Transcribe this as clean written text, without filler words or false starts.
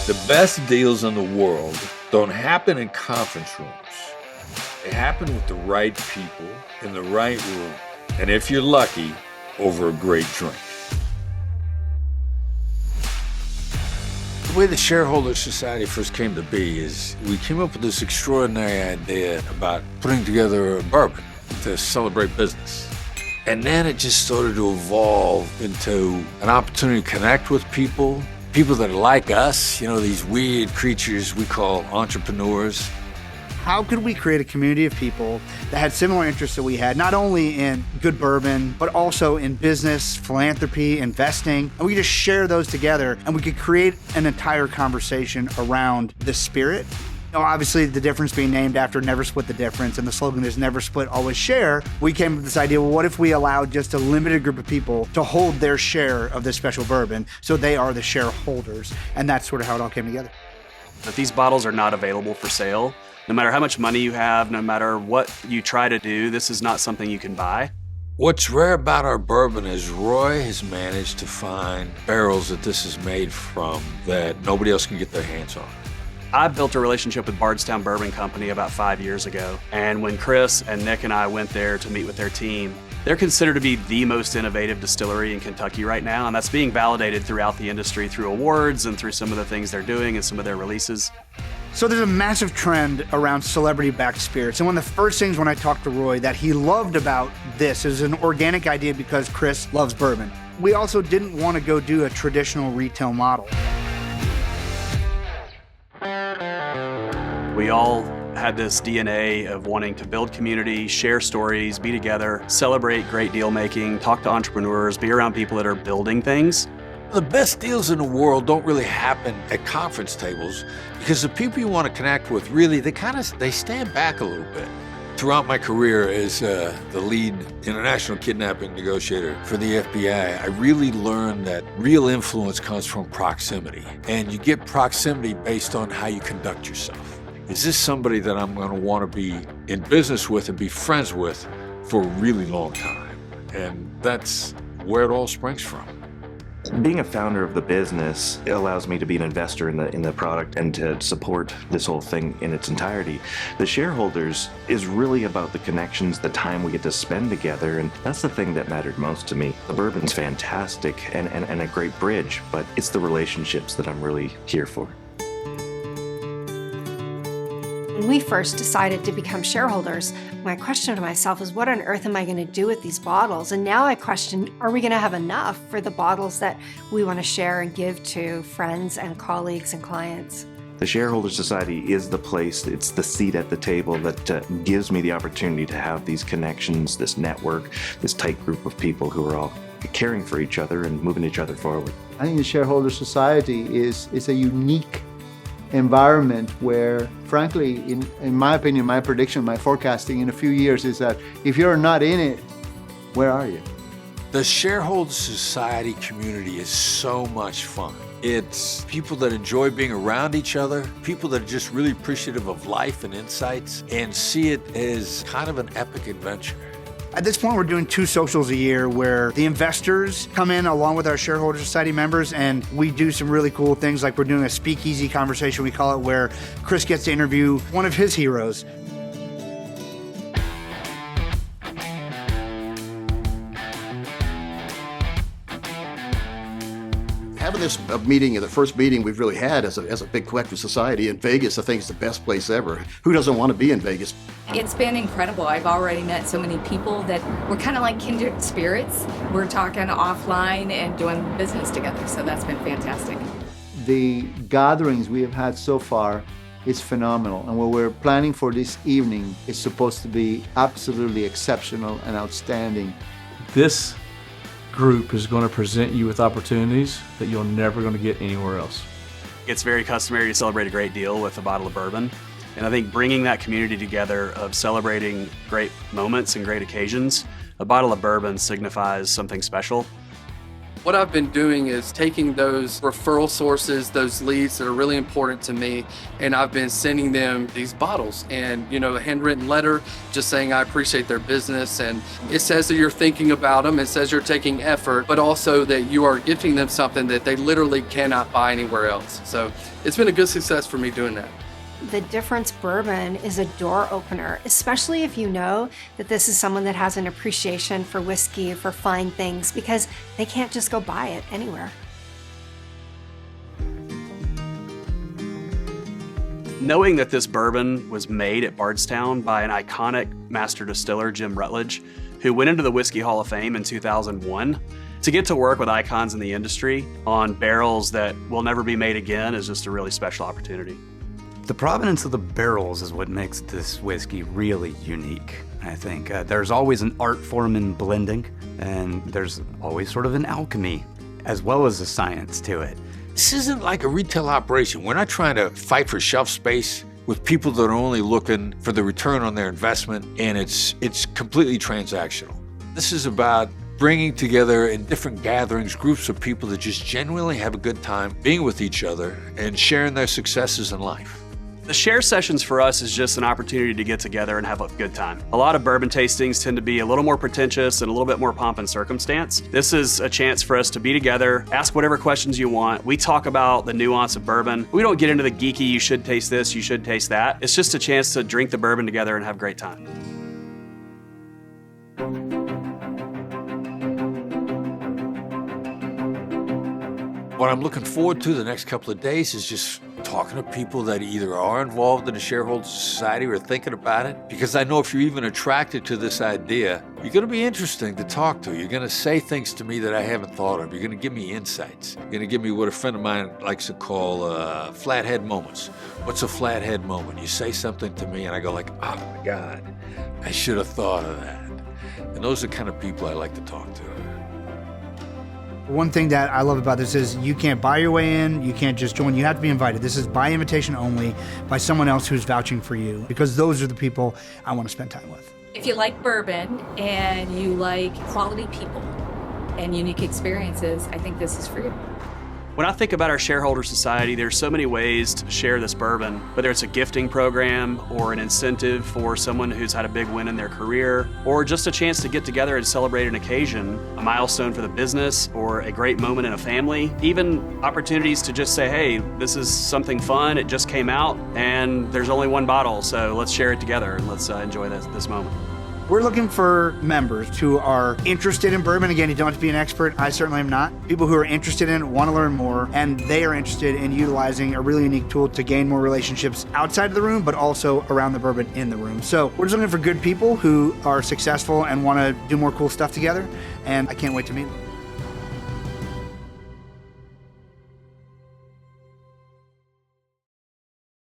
The best deals in the world don't happen in conference rooms. They happen with the right people in the right room, and if you're lucky, over a great drink. The way the ShareHolders Society first came to be is we came up with this extraordinary idea about putting together a bourbon to celebrate business. And then it just started to evolve into an opportunity to connect with people that are like us, these weird creatures we call entrepreneurs. How could we create a community of people that had similar interests that we had, not only in good bourbon, but also in business, philanthropy, investing, and we could just share those together and we could create an entire conversation around the spirit. Obviously, the difference being named after Never Split the Difference, and the slogan is Never Split, Always Share. We came up with this idea, well, what if we allowed just a limited group of people to hold their share of this special bourbon, so they are the shareholders, and that's sort of how it all came together. But these bottles are not available for sale. No matter how much money you have, no matter what you try to do, this is not something you can buy. What's rare about our bourbon is Roy has managed to find barrels that this is made from that nobody else can get their hands on. I built a relationship with Bardstown Bourbon Company about 5 years ago, and when Chris and Nick and I went there to meet with their team, they're considered to be the most innovative distillery in Kentucky right now, and that's being validated throughout the industry through awards and through some of the things they're doing and some of their releases. So there's a massive trend around celebrity-backed spirits, and one of the first things when I talked to Roy that he loved about this is an organic idea because Chris loves bourbon. We also didn't want to go do a traditional retail model. We all had this DNA of wanting to build community, share stories, be together, celebrate great deal making, talk to entrepreneurs, be around people that are building things. The best deals in the world don't really happen at conference tables because the people you want to connect with really, they stand back a little bit. Throughout my career as the lead international kidnapping negotiator for the FBI, I really learned that real influence comes from proximity, and you get proximity based on how you conduct yourself. Is this somebody that I'm going to want to be in business with and be friends with for a really long time? And that's where it all springs from. Being a founder of the business, it allows me to be an investor in the product and to support this whole thing in its entirety. The shareholders is really about the connections, the time we get to spend together, and that's the thing that mattered most to me. The bourbon's fantastic and a great bridge, but it's the relationships that I'm really here for. When we first decided to become shareholders, my question to myself is, what on earth am I going to do with these bottles? And now I question, are we going to have enough for the bottles that we want to share and give to friends and colleagues and clients? The ShareHolders Society is the place, it's the seat at the table that gives me the opportunity to have these connections, this network, this tight group of people who are all caring for each other and moving each other forward. I think the ShareHolders Society is a unique environment where, frankly, in my opinion, my prediction, my forecasting in a few years is that if you're not in it, where are you? The ShareHolders Society community is so much fun. It's people that enjoy being around each other, people that are just really appreciative of life and insights, and see it as kind of an epic adventure. At this point, we're doing 2 socials a year where the investors come in along with our Shareholders Society members, and we do some really cool things, like we're doing a speakeasy conversation, we call it, where Chris gets to interview one of his heroes. Having this meeting, the first meeting we've really had as a big collective society in Vegas, I think is the best place ever. Who doesn't want to be in Vegas? It's been incredible. I've already met so many people that we're kind of like kindred spirits. We're talking offline and doing business together, so that's been fantastic. The gatherings we have had so far is phenomenal, and what we're planning for this evening is supposed to be absolutely exceptional and outstanding. This group is going to present you with opportunities that you're never going to get anywhere else. It's very customary to celebrate a great deal with a bottle of bourbon. And I think bringing that community together of celebrating great moments and great occasions, a bottle of bourbon signifies something special. What I've been doing is taking those referral sources, those leads that are really important to me, and I've been sending them these bottles and, a handwritten letter just saying I appreciate their business. And it says that you're thinking about them, it says you're taking effort, but also that you are gifting them something that they literally cannot buy anywhere else. So it's been a good success for me doing that. The Difference Bourbon is a door opener, especially if you know that this is someone that has an appreciation for whiskey, for fine things, because they can't just go buy it anywhere. Knowing that this bourbon was made at Bardstown by an iconic master distiller, Jim Rutledge, who went into the Whiskey Hall of Fame in 2001, to get to work with icons in the industry on barrels that will never be made again is just a really special opportunity. The provenance of the barrels is what makes this whiskey really unique, I think. There's always an art form in blending, and there's always sort of an alchemy, as well as a science to it. This isn't like a retail operation. We're not trying to fight for shelf space with people that are only looking for the return on their investment, and it's completely transactional. This is about bringing together in different gatherings groups of people that just genuinely have a good time being with each other and sharing their successes in life. The share sessions for us is just an opportunity to get together and have a good time. A lot of bourbon tastings tend to be a little more pretentious and a little bit more pomp and circumstance. This is a chance for us to be together, ask whatever questions you want. We talk about the nuance of bourbon. We don't get into the geeky, you should taste this, you should taste that. It's just a chance to drink the bourbon together and have a great time. What I'm looking forward to the next couple of days is just talking to people that either are involved in the Shareholders Society or thinking about it. Because I know if you're even attracted to this idea, you're going to be interesting to talk to. You're going to say things to me that I haven't thought of. You're going to give me insights. You're going to give me what a friend of mine likes to call flathead moments. What's a flathead moment? You say something to me and I go like, oh my God, I should have thought of that. And those are the kind of people I like to talk to. One thing that I love about this is you can't buy your way in, you can't just join, you have to be invited. This is by invitation only, by someone else who's vouching for you, because those are the people I want to spend time with. If you like bourbon and you like quality people and unique experiences, I think this is for you. When I think about our Shareholders Society, there's so many ways to share this bourbon, whether it's a gifting program or an incentive for someone who's had a big win in their career, or just a chance to get together and celebrate an occasion, a milestone for the business, or a great moment in a family, even opportunities to just say, hey, this is something fun, it just came out, and there's only one bottle, so let's share it together and let's enjoy this moment. We're looking for members who are interested in bourbon. Again, you don't have to be an expert. I certainly am not. People who are interested in it, want to learn more, and they are interested in utilizing a really unique tool to gain more relationships outside of the room, but also around the bourbon in the room. So we're just looking for good people who are successful and want to do more cool stuff together, and I can't wait to meet them.